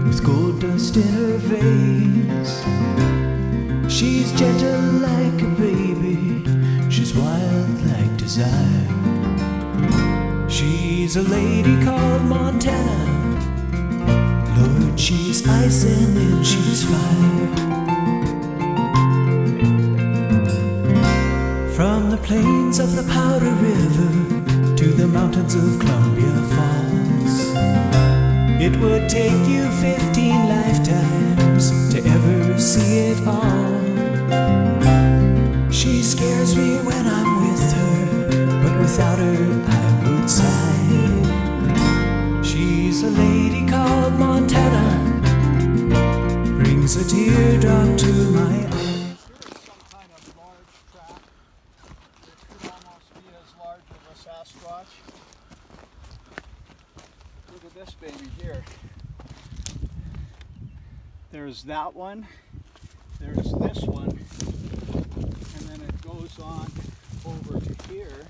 with gold dust in her veins. She's gentle like a baby, she's wild like desire. She's a lady called Montana. Lord, she's ice and then she's fire. From the plains of the Powder River to the mountains of Columbia Falls, it would take you 15 lifetimes to ever see it all. She scares me when I'm with her, but without her I would sigh. She's a lady called Montana, brings a teardrop to my eye. Some kind of large track. It could almost be as large as a Sasquatch. Look at this baby here. There's that one, there's this one, and then it goes on over to here.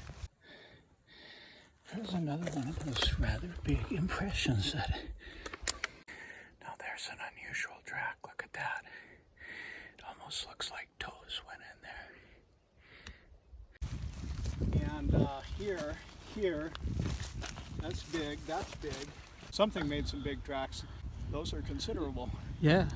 There's another one of those rather big impression set. Now there's an unusual track, look at that. It almost looks like toes went in there. And here, that's big, that's big. Something made some big tracks. Those are considerable. Yeah.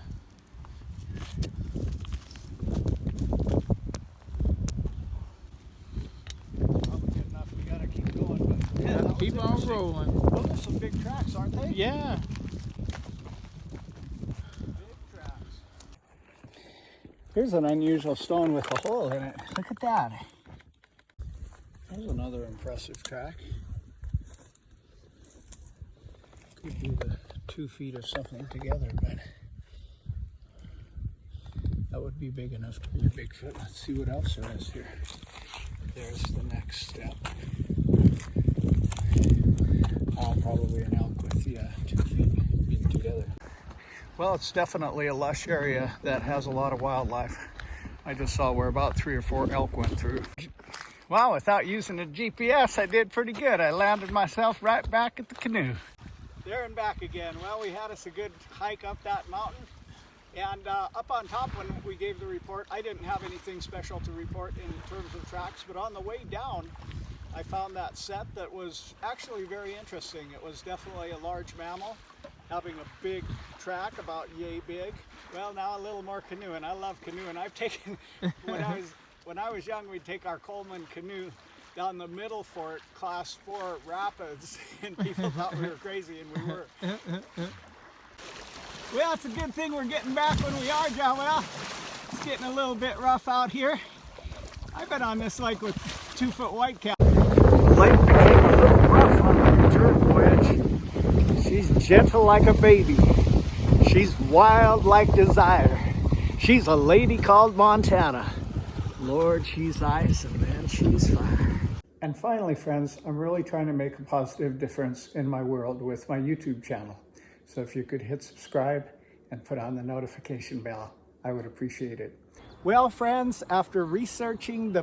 Probably good enough, we gotta keep going, but yeah, that was Keep on interesting. rolling. Those are some big tracks, aren't they? Yeah. Big tracks. Here's an unusual stone with a hole in it. Look at that. There's another impressive track. Could be the 2 feet of something together, but that would be big enough to be a Bigfoot. Let's see what else there is here. There's the next step. Probably an elk with the 2 feet being together. Well, it's definitely a lush area that has a lot of wildlife. I just saw where about 3 or 4 elk went through. Wow, without using a GPS, I did pretty good. I landed myself right back at the canoe. There and back again. Well, we had us a good hike up that mountain. And up on top when we gave the report, I didn't have anything special to report in terms of tracks, but on the way down, I found that set that was actually very interesting. It was definitely a large mammal, having a big track, about yay big. Well, now a little more canoeing. I love canoeing. I've taken, when I was young, we'd take our Coleman canoe down the middle fort, class 4 rapids, and people thought we were crazy, and we were. Well, it's a good thing we're getting back when we are, John. Well, it's getting a little bit rough out here. I've been on this lake with 2-foot whitecap. Lake became a little rough on the return voyage. She's gentle like a baby. She's wild like desire. She's a lady called Montana. Lord, she's ice and man, she's fire. And finally, friends, I'm really trying to make a positive difference in my world with my YouTube channel. So if you could hit subscribe and put on the notification bell, I would appreciate it. Well, friends, after researching the